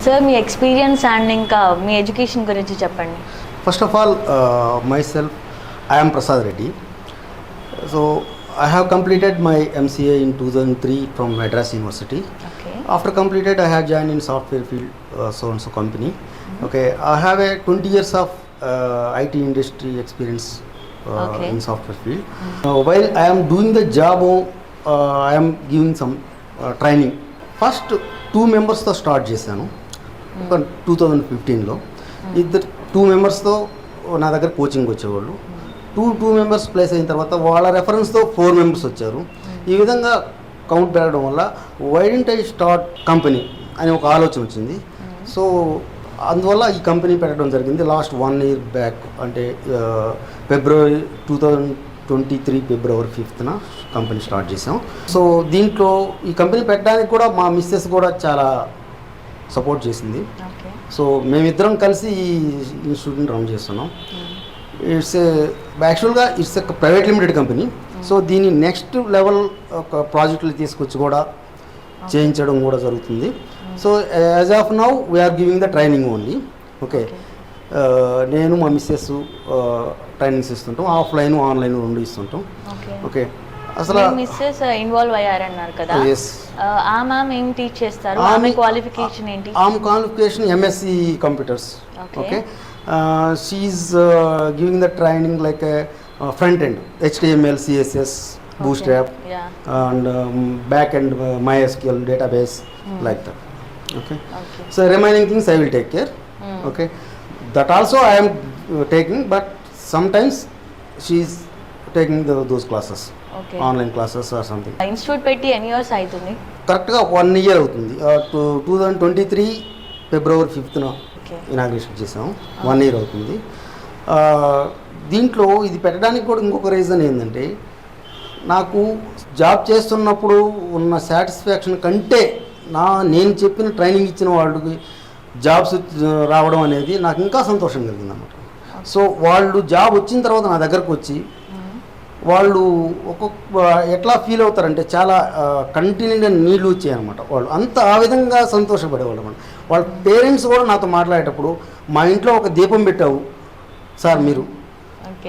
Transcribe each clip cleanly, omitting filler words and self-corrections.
Sir me experience and ఇంకా మీ education గురించి చెప్పండి. First of all myself, I am Prasad Reddy. So I have completed my MCA in 2003 from Madras University. Okay. After completed, I have joined in software field, so and so company. Okay, I have a 20 years of IT industry experience in software field. While I am doing the job, I am giving some training. First 2 members తో start చేశాను 2015లో. ఇద్దరు 2 members-తో నా దగ్గర coaching వచ్చేవాళ్ళు. 2 members place అయిన తర్వాత వాళ్ళ రెఫరెన్స్తో 4 members వచ్చారు. ఈ విధంగా కౌంట్ పెరగడం వల్ల why don't I start company అని ఒక ఆలోచన వచ్చింది. సో అందువల్ల ఈ కంపెనీ పెట్టడం జరిగింది. లాస్ట్ 1 year బ్యాక్, అంటే February 2023 February 5th company start చేసాం. సో దీంట్లో ఈ కంపెనీ పెట్టడానికి కూడా మా మిస్సెస్ కూడా చాలా సపోర్ట్ చేసింది. సో మేమిద్దరం కలిసి ఈ ఇన్స్టిట్యూట్ని రన్ చేస్తున్నాం. యాక్చువల్గా it's a private limited company. So దీన్ని నెక్స్ట్ లెవెల్ ఒక ప్రాజెక్టులు తీసుకొచ్చి కూడా చేయించడం కూడా జరుగుతుంది. So as of now we're giving the training only. Okay, నేను మా మిస్సెస్ ట్రైనింగ్స్ ఇస్తుంటాం, ఆఫ్లైన్ ఆన్లైన్ 2 ఇస్తుంటాం. ఓకే, అసలు మిస్సెస్ ఇన్వాల్వ్ అయ్యారన్నారు కదా, ఆ మ్యామ్ ఏం టీచ్ చేస్తారు? ఆమె క్వాలిఫికేషన్ ఏంటి? ఆమె qualification MSc computers. Okay, she is giving the training like front end HTML, CSS, Bootstrap, and back end MySQL database, like that. Okay, so remaining things I will take care. Okay, that also I am taking, but sometimes she is taking those classes, online classes or something. Institute పెట్టి ఎన్ని years అవుతుంది? కరెక్ట్గా 1 year అవుతుంది. 2023 February 5th inauguration చేసాము. 1 year అవుతుంది. దీంట్లో ఇది పెట్టడానికి కూడా ఇంకొక రీజన్ ఏంటంటే, నాకు జాబ్ చేస్తున్నప్పుడు ఉన్న సాటిస్ఫాక్షన్ కంటే నేను చెప్పిన ట్రైనింగ్ ఇచ్చిన వాళ్ళకి జాబ్స్ రావడం అనేది నాకు ఇంకా సంతోషం కలిగింది అన్నమాట. సో వాళ్ళు జాబ్ వచ్చిన తర్వాత నా దగ్గరకు వచ్చి వాళ్ళు ఎట్లా ఫీల్ అవుతారంటే, చాలా కంటిన్యూగా నీళ్ళు వచ్చాయన్నమాట. వాళ్ళు ఆ విధంగా సంతోషపడేవాళ్ళు అన్నమాట. వాళ్ళ పేరెంట్స్ కూడా నాతో మాట్లాడేటప్పుడు, మా ఇంట్లో ఒక దీపం పెట్టావు సార్ మీరు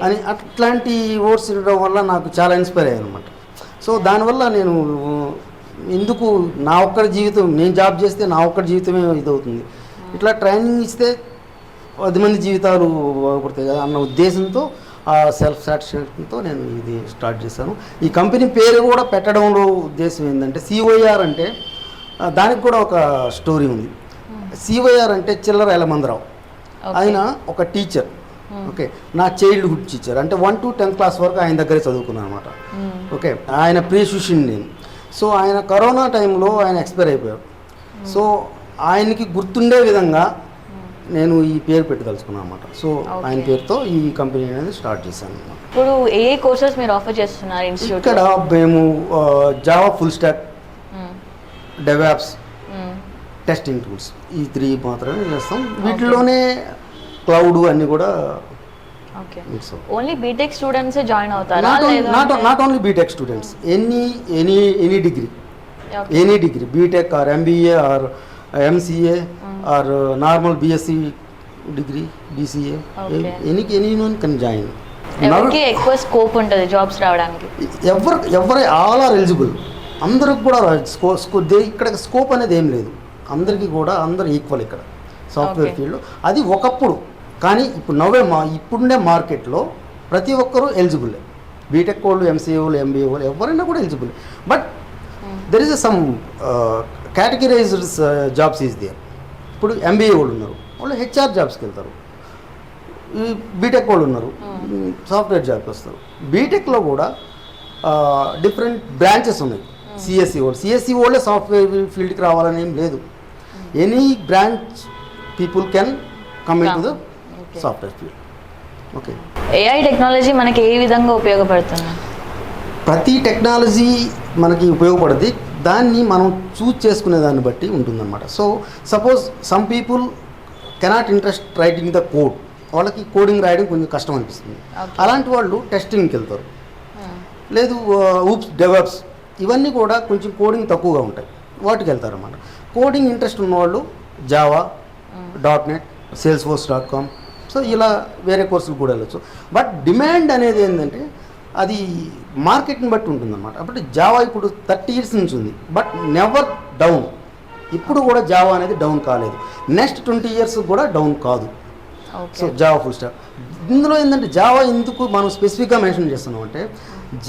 అని అట్లాంటి వర్డ్స్ ఇవ్వడం వల్ల నాకు చాలా ఇన్స్పైర్ అయ్యాను అనమాట. సో దానివల్ల నేను ఎందుకు నా ఒక్కడి జీవితం, నేను జాబ్ చేస్తే నా ఒక్కడి జీవితమే ఇదవుతుంది, ఇట్లా ట్రైనింగ్ ఇస్తే 10 మంది జీవితాలు బాగుపడతాయి కదా అన్న ఉద్దేశంతో, ఆ సెల్ఫ్ సాటిస్ఫాక్షన్తో నేను ఇది స్టార్ట్ చేశాను. ఈ కంపెనీ పేరు కూడా పెట్టడంలో ఉద్దేశం ఏంటంటే, CYR అంటే దానికి కూడా ఒక స్టోరీ ఉంది. CYR అంటే చిల్లర ఎలమందరావు. ఆయన ఒక టీచర్. ఓకే, నా చైల్డ్హుడ్ టీచర్, అంటే 1 to 10th class వరకు ఆయన దగ్గరే చదువుకున్నాను అనమాట. ఓకే, ఆయన ప్రియశిష్యుని నేను. సో ఆయన కరోనా టైంలో ఆయన ఎక్స్పైర్ అయిపోయారు. సో ఆయనకి గుర్తుండే విధంగా నేను ఈ పేరు పెట్టదలుచుకున్నాను అనమాట. సో ఆయన పేరుతో ఈ కంపెనీ అనేది స్టార్ట్ చేశాను అనమాట. ఇప్పుడు ఏ కోర్సెస్ మీరు ఆఫర్ చేస్తున్నారు ఇన్స్టిట్యూట్? ఇక్కడ మేము Java full stack, devops, testing tools, ఈ 3 మాత్రమే చేస్తాం. వీటిలోనే క్లౌడ్ అన్నీ కూడా. ఓన్లీ బీటెక్ స్టూడెంట్స్ జాయిన్ అవుతారా? Not only BTech students, any degree, BTech or MBA or MCA or normal BSc degree, BCA, any can join. ఎవరికి ఎక్కువ స్కోప్ ఉంటుంది జాబ్స్ రావడానికి? ఎవరు ఆల్ ఆర్ ఎలిజిబుల్, అందరికి కూడా ఇక్కడ స్కోప్ అనేది ఏం లేదు. అందరికీ కూడా అందరు ఈక్వల్ ఇక్కడ సాఫ్ట్వేర్ ఫీల్డ్లో. అది ఒకప్పుడు, కానీ ఇప్పుడు ఇప్పుడుండే మార్కెట్లో ప్రతి ఒక్కరూ ఎలిజిబుల్. బీటెక్ వాళ్ళు, MCA వాళ్ళు, MBA వాళ్ళు ఎవరైనా కూడా eligible. But there is some categorised jobs is there. ఇప్పుడు MBA వాళ్ళు ఉన్నారు, వాళ్ళు HR జాబ్స్కి వెళ్తారు. బీటెక్ వాళ్ళు ఉన్నారు, సాఫ్ట్వేర్ జాబ్కి వస్తారు. బీటెక్లో కూడా డిఫరెంట్ బ్రాంచెస్ ఉన్నాయి. CSE వాళ్ళే సాఫ్ట్వేర్ ఫీల్డ్కి రావాలని ఏం లేదు. Any branch people can come in to the software field. Okay, AI technology మనకి ఏ విధంగా ఉపయోగపడుతుంది? ప్రతి టెక్నాలజీ మనకి ఉపయోగపడుతుంది, దాన్ని మనం చూజ్ చేసుకునే దాన్ని బట్టి ఉంటుందన్నమాట. So suppose some people cannot interest writing the code, వాళ్ళకి కోడింగ్ రాయడం కొంచెం కష్టం అనిపిస్తుంది. అలాంటి వాళ్ళు టెస్టింగ్కి వెళ్తారు. లేదు డెవలప్స్, ఇవన్నీ కూడా కొంచెం కోడింగ్ తక్కువగా ఉంటాయి, వాటికి వెళ్తారు అన్నమాట. కోడింగ్ ఇంట్రెస్ట్ ఉన్నవాళ్ళు జావా, .NET, salesforce.com. సో ఇలా వేరే కోర్సులు కూడా వెళ్ళచ్చు. బట్ డిమాండ్ అనేది ఏంటంటే అది మార్కెట్ని బట్టి ఉంటుందన్నమాట. అప్పుడు జావా ఇప్పుడు 30 years నుంచి ఉంది, బట్ నెవర్ డౌన్. ఇప్పుడు కూడా జావా అనేది డౌన్ కాలేదు, నెక్స్ట్ 20 years కూడా డౌన్ కాదు. So Java full stock. ఇందులో ఏంటంటే జావా ఎందుకు మనం స్పెసిఫిక్గా మెన్షన్ చేస్తున్నాం అంటే,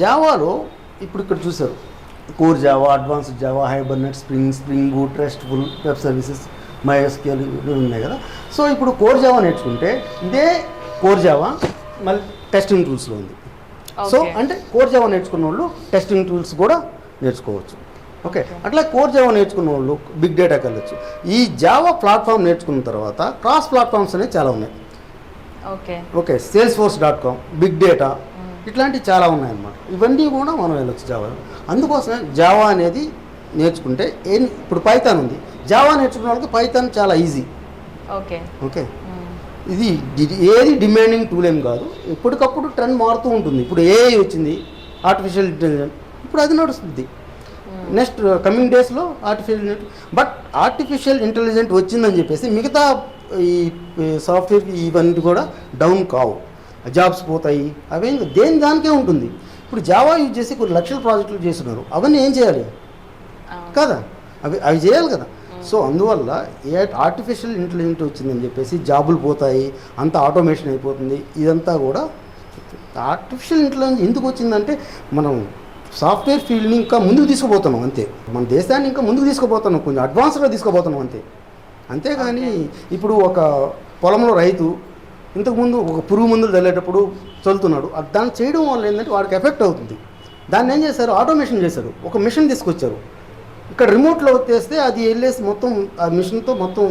జావాలో ఇప్పుడు ఇక్కడ చూసారు core Java, advanced Java, Hibernate, spring boot, RESTful web services, MySQL ఇవి ఉన్నాయి కదా. సో ఇప్పుడు కోర్ జావా నేర్చుకుంటే ఇదే కోర్ జావా మళ్ళీ టెస్టింగ్ టూల్స్లో ఉంది. సో అంటే కోర్ జావా నేర్చుకున్న వాళ్ళు టెస్టింగ్ టూల్స్ కూడా నేర్చుకోవచ్చు. ఓకే, అట్లా కోర్ జావా నేర్చుకున్న వాళ్ళు బిగ్ డేటాకి వెళ్ళచ్చు. ఈ జావా ప్లాట్ఫామ్ నేర్చుకున్న తర్వాత క్రాస్ ప్లాట్ఫామ్స్ అనేవి చాలా ఉన్నాయి. ఓకే, salesforce.com, బిగ్ డేటా, ఇట్లాంటివి చాలా ఉన్నాయన్నమాట. ఇవన్నీ కూడా మనం వెళ్ళచ్చు జావా. అందుకోసమే జావా అనేది నేర్చుకుంటే ఇప్పుడు పైథాన్ ఉంది, జావా నేర్చుకున్న వాళ్ళకి పైథాన్ చాలా ఈజీ. ఓకే, ఇది ఏది డిమాండింగ్ టూల్ ఏం కాదు. ఎప్పటికప్పుడు ట్రెండ్ మారుతూ ఉంటుంది. ఇప్పుడు AI వచ్చింది, ఆర్టిఫిషియల్ ఇంటెలిజెన్స్, ఇప్పుడు అది నడుస్తుంది. నెక్స్ట్ కమింగ్ డేస్లో ఆర్టిఫిషియల్ ఇంటెలిజెంట్ వచ్చిందని చెప్పేసి మిగతా ఈ సాఫ్ట్వేర్ ఇవన్నీ కూడా డౌన్ కావు, జాబ్స్ పోతాయి, అవేం దేని దానికే ఉంటుంది. ఇప్పుడు జావా యూజ్ చేసి కొన్ని లక్షల ప్రాజెక్టులు చేస్తున్నారు, అవన్నీ ఏం చేయాలి కదా, అవి చేయాలి కదా. సో అందువల్ల ఆర్టిఫిషియల్ ఇంటెలిజెంట్ వచ్చిందని చెప్పేసి జాబులు పోతాయి, అంత ఆటోమేషన్ అయిపోతుంది, ఇదంతా కూడా ఆర్టిఫిషియల్ ఇంటెలిజెన్స్ ఎందుకు వచ్చిందంటే మనం సాఫ్ట్వేర్ ఫీల్డ్ని ఇంకా ముందుకు తీసుకుపోతున్నాం అంతే. మన దేశాన్ని ఇంకా ముందుకు తీసుకుపోతున్నాం, కొంచెం అడ్వాన్స్గా తీసుకుపోతున్నాం అంతే. అంతేగాని ఇప్పుడు ఒక పొలంలో రైతు ఇంతకుముందు ఒక పురుగు మందులు చల్లేటప్పుడు చల్లుతున్నాడు, దాన్ని చేయడం వల్ల ఏంటంటే వాడికి ఎఫెక్ట్ అవుతుంది. దాన్ని ఏం చేశారు, ఆటోమేషన్ చేశారు, ఒక మిషన్ తీసుకొచ్చారు. ఇక్కడ రిమోట్లో వచ్చేస్తే అది వెళ్ళేసి మొత్తం ఆ మిషన్తో మొత్తం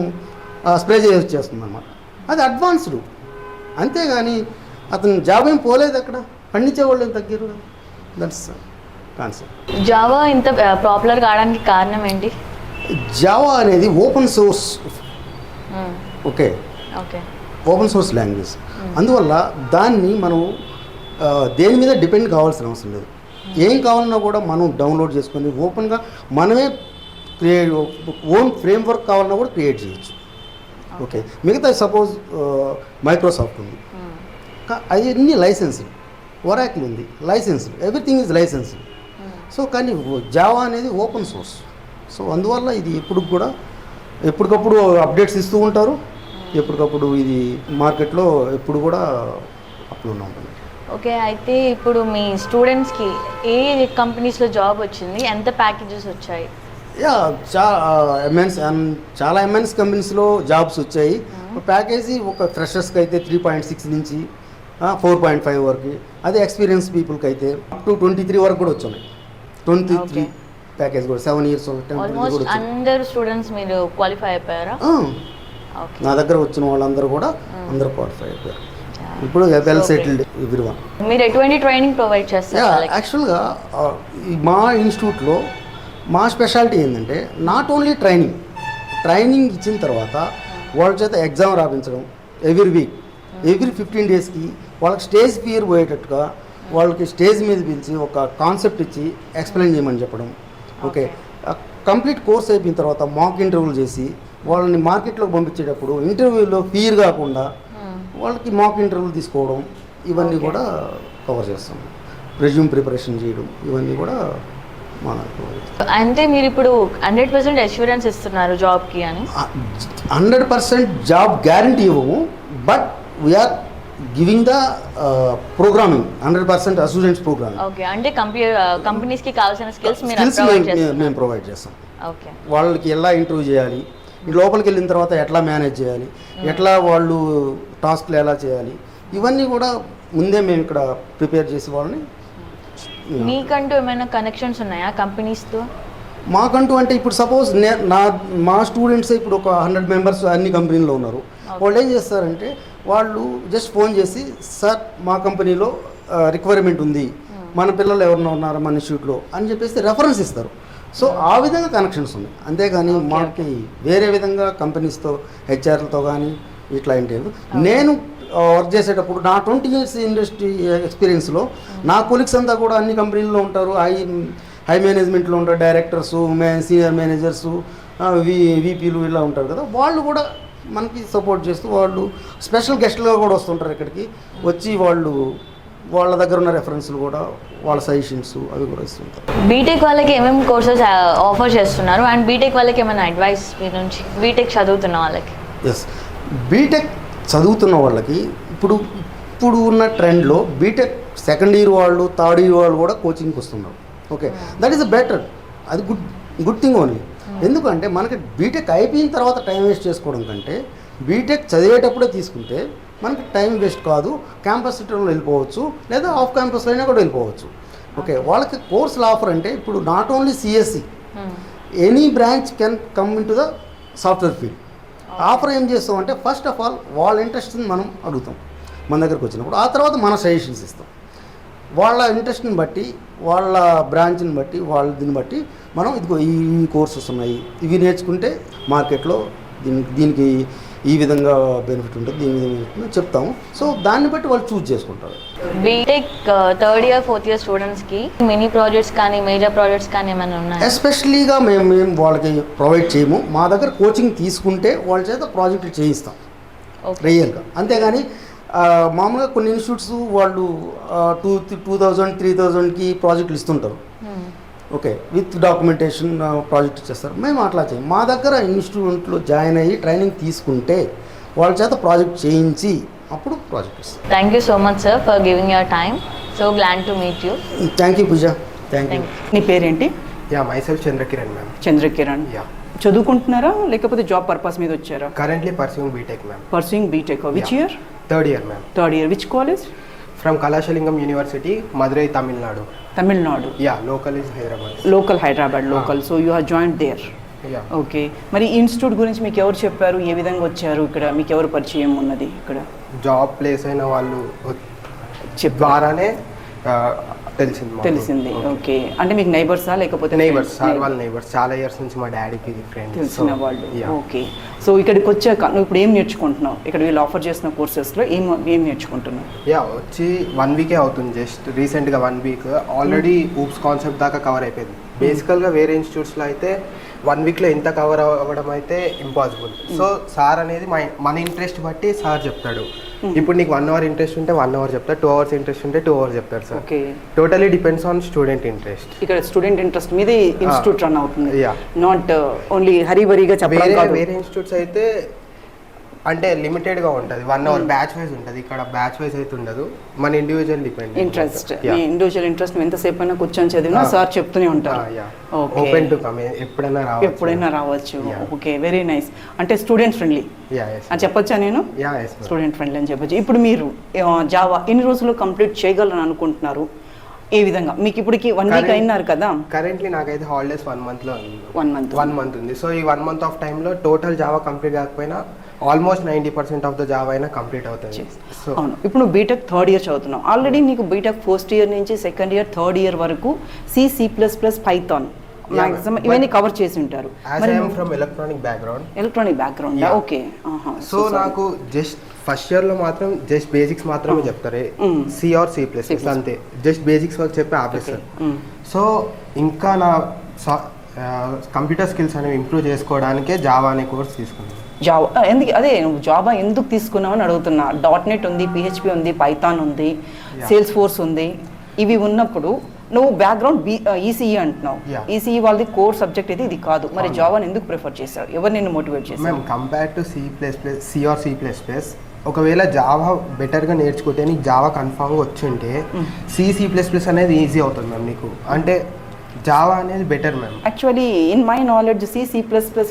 స్ప్రే చేస్తుంది అన్నమాట. అది అడ్వాన్స్డ్. అంతేగాని అతను జాబ్ ఏం పోలేదు, అక్కడ పండించే వాళ్ళు ఏం తగ్గారు. That's concept. జావా ఇంత పాపులర్ కావడానికి కారణం ఏంటి? జావా అనేది open source. Okay, open source language. అందువల్ల దాన్ని మనం దేని మీద డిపెండ్ కావాల్సిన అవసరం లేదు. ఏం కావాలన్నా కూడా మనం డౌన్లోడ్ చేసుకొని ఓపెన్గా మనమే ఓన్ ఫ్రేమ్వర్క్ కావాలన్నా కూడా క్రియేట్ చేయొచ్చు. ఓకే, మిగతా సపోజ్ మైక్రోసాఫ్ట్ ఉంది, అది అన్ని లైసెన్స్డ్. ఒరాకిల్ ఉంది, licensed. Everything is licensed. So కానీ జావా అనేది ఓపెన్ సోర్స్. సో అందువల్ల ఇది ఎప్పటికప్పుడు అప్డేట్స్ ఇస్తూ ఉంటారు. ఎప్పటికప్పుడు ఇది మార్కెట్లో ఎప్పుడు కూడా అప్లోడ్ ఉంటుంది. ఓకే, అయితే ఇప్పుడు మీ స్టూడెంట్స్కి ఏ కంపెనీస్లో జాబ్ వచ్చింది, ఎంత ప్యాకేజెస్ వచ్చాయి? చాలా ఎంఎన్స్ కంపెనీస్లో జాబ్స్ వచ్చాయి. ప్యాకేజీ ఒక ఫ్రెషర్స్కి అయితే 3.6 నుంచి 4.5 వరకు, అదే ఎక్స్పీరియన్స్ పీపుల్కి అయితే అప్ టు 23 వరకు కూడా వచ్చాయి. 23 ప్యాకేజ్ కూడా 7 years ఆల్మోస్ట్ అందరు స్టూడెంట్స్ మీరు క్వాలిఫై అయిపోయారా? నా దగ్గర వచ్చిన వాళ్ళందరూ కూడా అందరూ క్వాలిఫై అయిపోయారు. ఇప్పుడు వెల్ సెటిల్డ్ ఎవ్రీవన్. మీరు ఎటువంటి ట్రైనింగ్ ప్రొవైడ్ చేస్తారు? యాక్చువల్గా మా ఇన్స్టిట్యూట్లో మా స్పెషాలిటీ ఏంటంటే నాట్ ఓన్లీ ట్రైనింగ్ ఇచ్చిన తర్వాత వాళ్ళ చేత ఎగ్జామ్ రాపించడం, ఎవ్రీ వీక్, ఎవ్రీ 15 daysకి వాళ్ళకి స్టేజ్ ఫియర్ పోయేటట్టుగా వాళ్ళకి స్టేజ్ మీద పిలిచి ఒక కాన్సెప్ట్ ఇచ్చి ఎక్స్ప్లెయిన్ చేయమని చెప్పడం. ఓకే, కంప్లీట్ కోర్స్ అయిపోయిన తర్వాత మాక్ ఇంటర్వ్యూలు చేసి వాళ్ళని మార్కెట్లోకి పంపించేటప్పుడు ఇంటర్వ్యూలో ఫియర్ కాకుండా వాళ్ళకి మాక్ ఇంటర్వ్యూలు తీసుకోవడం, ఇవన్నీ కూడా కవర్ చేస్తాం. రెజ్యూమ్ ప్రిపరేషన్ చేయడం, ఇవన్నీ కూడా మనకు. అంటే మీరు ఇప్పుడు 100% అష్యూరెన్స్ ఇస్తున్నారు జాబ్కి అని? 100% జాబ్ గ్యారంటీ ఇవ్వము, but we're giving the programming 100% assurance programming. Okay, అంటే కంపెనీస్కి కావాల్సిన స్కిల్స్ మేము ప్రొవైడ్ చేస్తాం. ఓకే, వాళ్ళకి ఎలా ఇంటర్వ్యూ చేయాలి, లోపలికి వెళ్ళిన తర్వాత ఎట్లా మేనేజ్ చేయాలి, ఎట్లా వాళ్ళు టాస్క్లు ఎలా చేయాలి, ఇవన్నీ కూడా ముందే మేము ఇక్కడ ప్రిపేర్ చేసి వాళ్ళని. మీకంటూ ఏమైనా కనెక్షన్స్ ఉన్నాయా కంపెనీస్తో? మాకంటూ అంటే ఇప్పుడు సపోజ్ మా స్టూడెంట్స్ ఇప్పుడు ఒక 100 members అన్ని కంపెనీల్లో ఉన్నారు. వాళ్ళు ఏం చేస్తారంటే వాళ్ళు జస్ట్ ఫోన్ చేసి, సార్ మా కంపెనీలో రిక్వైర్మెంట్ ఉంది, మన పిల్లలు ఎవరైనా ఉన్నారా మన ఇన్స్టిట్యూట్లో అని చెప్పేసి రెఫరెన్స్ ఇస్తారు. సో ఆ విధంగా కనెక్షన్స్ ఉన్నాయి. అంతేగాని మాకు వేరే విధంగా కంపెనీస్తో హెచ్ఆర్లతో కానీ ఇట్లా ఏంటి. నేను వర్క్ చేసేటప్పుడు నా 20 years ఇండస్ట్రీ ఎక్స్పీరియన్స్లో నా కొలీగ్స్ అంతా కూడా అన్ని కంపెనీల్లో ఉంటారు. హై మేనేజ్మెంట్లో ఉంటారు, డైరెక్టర్సు, సీనియర్ మేనేజర్సు, వీపీలు ఇలా ఉంటారు కదా, వాళ్ళు కూడా మనకి సపోర్ట్ చేస్తూ వాళ్ళు స్పెషల్ గెస్ట్లుగా కూడా వస్తుంటారు ఇక్కడికి. వచ్చి వాళ్ళ దగ్గర ఉన్న రెఫరెన్స్లు కూడా, వాళ్ళ సజెషన్స్ అవి కూడా ఇస్తుంటారు. బీటెక్ వాళ్ళకి ఏమేమి కోర్సెస్ ఆఫర్ చేస్తున్నారు అండ్ బీటెక్ వాళ్ళకి ఏమైనా అడ్వైస్ మీ నుంచి, బీటెక్ చదువుతున్న వాళ్ళకి? ఎస్, బీటెక్ చదువుతున్న వాళ్ళకి ఇప్పుడు ఉన్న ట్రెండ్లో బీటెక్ సెకండ్ ఇయర్ వాళ్ళు, థర్డ్ ఇయర్ వాళ్ళు కూడా కోచింగ్కి వస్తున్నారు. ఓకే, దట్ ఈస్ బెటర్, అది గుడ్ థింగ్ ఓన్లీ. ఎందుకంటే మనకి బీటెక్ అయిపోయిన తర్వాత టైం వేస్ట్ చేసుకోవడం కంటే బీటెక్ చదివేటప్పుడే తీసుకుంటే మనకి టైం వేస్ట్ కాదు. క్యాంపస్ సిటీలో వెళ్ళిపోవచ్చు, లేదా ఆఫ్ క్యాంపస్లో అయినా కూడా వెళ్ళిపోవచ్చు. ఓకే, వాళ్ళకి కోర్సులు ఆఫర్ అంటే ఇప్పుడు not only CSC, any branch can come in to the software field. Offer ఏం చేస్తాం అంటే ఫస్ట్ ఆఫ్ ఆల్ వాళ్ళ ఇంట్రెస్ట్ని మనం అడుగుతాం మన దగ్గరకు వచ్చినప్పుడు, ఆ తర్వాత మన సజెషన్స్ ఇస్తాం. వాళ్ళ ఇంట్రెస్ట్ని బట్టి, వాళ్ళ బ్రాంచ్ని బట్టి, వాళ్ళ దీన్ని బట్టి మనం ఇదిగో ఈ కోర్సెస్ ఉన్నాయి, ఇవి నేర్చుకుంటే మార్కెట్లో దీనికి ఈ విధంగా బెనిఫిట్ ఉంటుంది, దీని విధంగా చెప్తాము. సో దాన్ని బట్టి వాళ్ళు చూజ్ చేసుకుంటారు. BTech third year, fourth year స్టూడెంట్స్కి మినీ ప్రాజెక్ట్స్ కానీ మేజర్ ప్రాజెక్ట్స్ కానీ ఏమైనా ఉన్నాయి? ఎస్పెషలీగా మేము వాళ్ళకి ప్రొవైడ్ చేయము. మా దగ్గర కోచింగ్ తీసుకుంటే వాళ్ళ చేత ప్రాజెక్టులు చేయిస్తాం రియల్గా. అంతేగాని మామూలుగా కొన్ని ఇన్స్టిట్యూట్స్ వాళ్ళు 2000, 3000కి ప్రాజెక్టులు ఇస్తుంటారు. ఓకే, విత్ డాక్యుమెంటేషన్ ప్రాజెక్ట్ చేస్తారు. మేము అట్లా చేయం. మా దగ్గర ఇన్స్టిట్యూట్లో జాయిన్ అయ్యి ట్రైనింగ్ తీసుకుంటే వాళ్ళ చేత ప్రాజెక్ట్ చేయించి అప్పుడు ప్రాజెక్ట్ ఇస్తాం. Thank you so much sir for giving your time. So glad to meet you. Thank you Pooja. Thank you. నీ పేరేంటి? Yeah, myself Chandrakiran ma'am. Chandrakiran. Yeah. చదువుకుంటున్నారా లేకపోతే జాబ్ పర్పస్ మీద వచ్చారా? Currently pursuing BTech ma'am. Pursuing BTech. Which year? Third year ma'am. Third year. Which college? From Kalasalingam university, Madurai, Tamil Nadu. Tamil Nadu. Yeah, local is Hyderabad. Local Hyderabad local. So you have joined there. Yeah. Okay, మరి institute గురించి మీకు ఎవరు చెప్పారు? ఏ విధంగా వచ్చారు ఇక్కడ? మీకు ఎవరు పరిచయం ఉన్నది ఇక్కడ? జాబ్ ప్లేస్ అయిన వాళ్ళు ద్వారానే తెలిసింది. ఓకే, అంటే మీకు నైబర్సా లేకపోతే? నైబర్స్, సార్ వాళ్ళ నైబర్స్. చాలా ఇయర్స్ నుంచి మా డాడీకి ఫ్రెండ్స్, తెలిసిన వాళ్ళు. ఓకే, సో ఇక్కడికి వచ్చాక నువ్వు ఇప్పుడు ఏం నేర్చుకుంటున్నావు? ఇక్కడ వీళ్ళు ఆఫర్ చేసిన కోర్సెస్లో ఏం నేర్చుకుంటున్నావు? యా, వచ్చి 1 వీకే అవుతుంది. జస్ట్ రీసెంట్గా 1 వీక్ ఆల్రెడీ ఊప్స్ కాన్సెప్ట్ దాకా కవర్ అయిపోయింది. బేసికల్గా వేరే ఇన్స్టిట్యూట్స్లో అయితే 1 వీక్లో ఎంత కవర్ అవ్వడం అయితే ఇంపాసిబుల్. సో సార్ అనేది మన ఇంట్రెస్ట్ బట్టి సార్ చెప్తాడు. ఇప్పుడు నీకు 1 అవర్ ఇంట్రెస్ట్ ఉంటే 1 అవర్ చెప్తాడు, 2 అవర్స్ ఇంట్రెస్ట్ ఉంటే 2 అవర్స్ చెప్తాడు sir. Okay, totally depends on student interest. ఇక్కడ స్టూడెంట్ ఇంట్రెస్ట్ మీద ఇన్స్టిట్యూట్ రన్ అవుతుంది. యా, నాట్ ఓన్లీ హరిబరిగా చెప్పడం కాదు. వేరే ఇన్స్టిట్యూట్స్ అయితే అంటే లిమిటెడ్గా ఉంటుంది, 1 అవర్ బ్యాచ్ వైజ్ ఉంటుంది. ఇక్కడ బ్యాచ్ వైజ్ అయితే ఉండదు, మన individual depend. Interest, individual interest ఎంతసేపు అయినా కూర్చొని చదివినా సార్ చెప్తూనే ఉంటారు. ఓపెన్ టు కమ్, ఎప్పుడైనా రావచ్చు. Okay, very nice. అంటే స్టూడెంట్ ఫ్రెండ్లీ అని చెప్పొచ్చా నేను? స్టూడెంట్ ఫ్రెండ్లీ అని చెప్పొచ్చు. ఇప్పుడు మీరు జావా ఎన్ని రోజుల్లో కంప్లీట్ చేయగలరని అనుకుంటున్నారు? ఏ విధంగా మీకు ఇప్పటికి 1 వీక్ అయినారు కదా? కరెంట్లీ నాకైతే హాలిడేస్ 1 మంత్లో 1 మంత్ ఉంది. సో ఈ 1 మంత్ ఆఫ్ టైంలో టోటల్ జావా కంప్లీట్ కాకపోయినా ఆల్మోస్ట్ 90% ఆఫ్ ద జావా అయినా కంప్లీట్ అవుతుంది. అవును, ఇప్పుడు నువ్వు బీటెక్ థర్డ్ ఇయర్ చదువుతున్నావు. ఆల్రెడీ నీకు బీటెక్ ఫస్ట్ ఇయర్ నుంచి సెకండ్ ఇయర్, థర్డ్ ఇయర్ వరకు C++, పైథాన్ మాక్సిమం ఇవన్నీ కవర్ చేసి ఉంటారు. Electronic background. ఓకే, సో నాకు జస్ట్ ఫస్ట్ ఇయర్లో మాత్రం జస్ట్ బేసిక్స్ మాత్రమే చెప్తారు, C or C++, అంతే. జస్ట్ బేసిక్స్ వరకు చెప్పి ఆపేస్తారు. సో ఇంకా నా కంప్యూటర్ స్కిల్స్ అనేవి ఇంప్రూవ్ చేసుకోవడానికే జావా అనే కోర్స్ తీసుకున్నాను. జావా ఎందుకు? అదే నువ్వు జావా ఎందుకు తీసుకున్నావు అని అడుగుతున్నా. .NET ఉంది, PHP ఉంది, పైథాన్ ఉంది, సేల్స్ ఫోర్స్ ఉంది. ఇవి ఉన్నప్పుడు నువ్వు బ్యాక్గ్రౌండ్ ఈసీఈ అంటున్నావు. ఈసీఈ వాళ్ళది కోర్ సబ్జెక్ట్ ఇది కాదు. మరి జావాని ఎందుకు ప్రిఫర్ చేశావు? ఎవరు నిన్ను మోటివేట్ చేశారు? మేము compare to C or C++, ఒకవేళ జావా బెటర్గా నేర్చుకుంటే నీకు జావా కన్ఫామ్గా వచ్చింటే C++ అనేది ఈజీ అవుతుంది మ్యామ్ నీకు. అంటే జావా అనేది better ma'am. Actually in my knowledge C++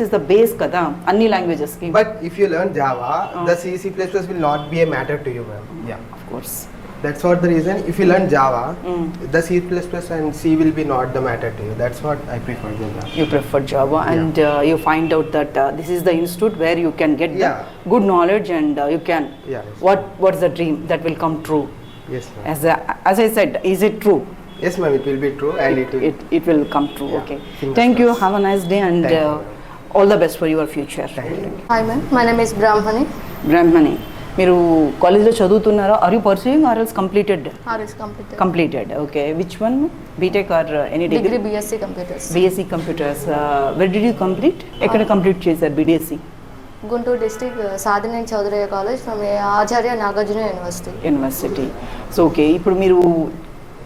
is the base కదా అన్ని లాంగ్వేజెస్ కి. But if you learn Java the C++ will not be a matter to you ma'am. Yeah, of course. That's what the reason. If you learn Java, the C++ and C will be not the matter to you. That's what I prefer Java. You prefer Java, and you find out that this is the institute where you can get the good knowledge, and you can. What's the dream that will come true? Yes, ma'am. As I said, is it true? Yes, ma'am. It will be true, and it will come true. Okay. Thank you. Have a nice day, and all the best for your future. Thank you. Hi, ma'am. My name is Brahmani. Brahmani. మీరు కాలేజ్లో చదువుతున్నారా? Or you pursuing or else completed? RS completed. Completed, okay. Which one? BTech or any degree? Degree BSc computers. BSc computers. Where did you complete? ఎక్కడ complete చేశారు BSc? Guntur district Sadhana Chaudhary College from Acharya Nagarjuna university. So okay, ఇప్పుడు మీరు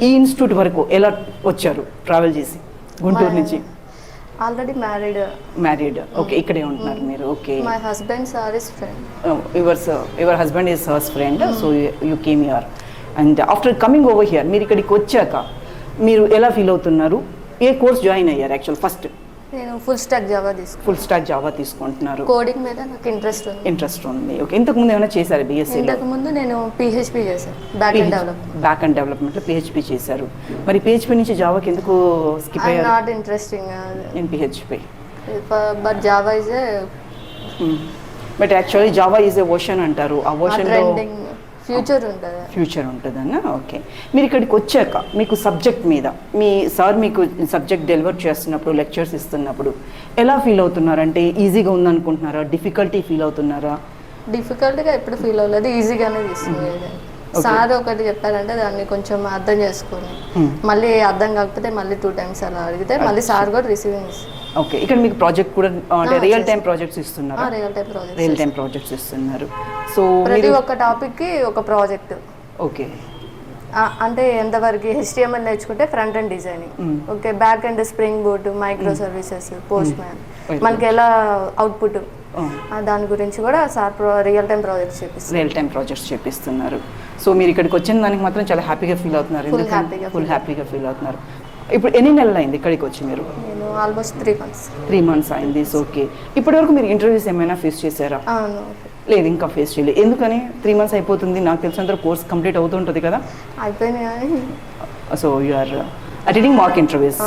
ఈ institute వరకు ఎలా వచ్చారు travel చేసి గుంటూరు నుంచి? Already married. Married, okay. ఇక్కడే ఉంటున్నారు మీరు, okay. My husband's his friend. Your husband is hurts friend, so you came here. And after coming over here మీరు ఇక్కడికి వచ్చాక మీరు ఎలా ఫీల్ అవుతున్నారు? ఏ కోర్స్ జాయిన్ అయ్యారు యాక్చువల్ ఫస్ట్? నేను ఫుల్ స్టాక్ జావా తీసుకున్నాను. ఫుల్ స్టాక్ జావా తీసుకుంటున్నారు. కోడింగ్ మీద నాకు ఇంట్రెస్ట్ ఉంది. ఓకే. ఇంతకుముందు ఏమైనా చేశారు బీఎస్సీలో? ఇంతకు ముందు నేను PHP చేశాను, back and development. Back and డెవలప్మెంట్లో PHP చేశారు. మరి PHP నుంచి జావాకి ఎందుకు స్కిప్ అయ్యారు? Not interesting in PHP. But Java is but actually Java is a version అంటారు. ఆ వర్షన్లో ట్రెండింగ్ ఫ్యూచర్ ఉంటుందన్న. ఓకే. మీరు ఇక్కడికి వచ్చాక మీకు సబ్జెక్ట్ మీద మీ సార్ మీకు సబ్జెక్ట్ డెలివర్ చేస్తున్నప్పుడు, లెక్చర్స్ ఇస్తున్నప్పుడు ఎలా ఫీల్ అవుతున్నారు? అంటే ఈజీగా ఉందనుకుంటున్నారా, డిఫికల్టీ ఫీల్ అవుతున్నారా? డిఫికల్ట్గా ఎప్పుడు ఫీల్ అవ్వలేదు, ఈజీగానే తీసుకునేది. సార్ ఒకటి చెప్పారంటే దాన్ని కొంచెం అర్థం చేసుకొని మళ్ళీ అర్థం కాకపోతే మళ్ళీ 2 times అలా అడిగితే మళ్ళీ సార్ కూడా రిసీవింగ్ ఇస్తారు. ఓకే. ఇక్కడ మీకు ప్రాజెక్ట్ కూడా అంటే రియల్ టైం ప్రాజెక్ట్స్ ఇస్తున్నారు? రియల్ టైం ప్రాజెక్ట్స్ ఇస్తున్నారు. సో ప్రతి ఒక్క టాపిక్ కి ఒక ప్రాజెక్ట్. ఓకే. అంటే ఎంతవరకు HTML నేర్చుకుంటే front end designing, okay, back end spring boot, micro services, Postman, మనకి ఎలా అవుట్పుట్, దాని గురించి కూడా సార్ రియల్ టైం ప్రాజెక్ట్స్ చేపిస్తున్నారు. సో మీరు ఇక్కడికి వచ్చిన దానికి మాత్రం చాలా హ్యాపీగా ఫీల్ అవుతున్నారు? ఫుల్ హ్యాపీగా ఫీల్ అవుతున్నారు. ఇప్పుడు ఎన్ని నెలలు అయింది ఇక్కడికి వచ్చి మీరు? నేను ఆల్మోస్ట్ 3 months. 3 months అయింది. So okay. ఇప్పటివరకు మీరు ఇంటర్వ్యూస్ ఏమైనా ఫేస్ చేశారా? లేదు, ఇంకా ఫేస్ చేయలేదు. ఎందుకని? 3 months అయిపోతుంది, నాకు తెలిసినంత కోర్స్ కంప్లీట్ అవుతుంటుంది కదా. అయిపోయింది. So you're attending mock interviews.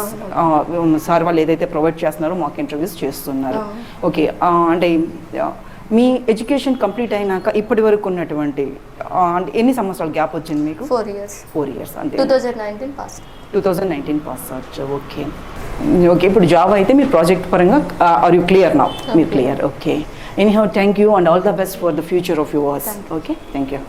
Sir వాళ్ళు ఏదైతే ప్రొవైడ్ చేస్తున్నారో మాక్ ఇంటర్వ్యూస్ చేస్తున్నారు. ఓకే. అంటే మీ ఎడ్యుకేషన్ కంప్లీట్ అయినాక ఇప్పటి వరకు ఉన్నటువంటి అంటే ఎన్ని సంవత్సరాలు గ్యాప్ వచ్చింది మీకు? 4 years. అంటే 2019 పాస్ అవుట్. ఓకే. ఓకే. ఇప్పుడు జాబ్ అయితే మీరు ప్రాజెక్ట్ పరంగా ఆర్ యూ క్లియర్ నౌ? మీరు clear. Okay. Anyhow thank you and all the best for the future of yours. Okay, thank you.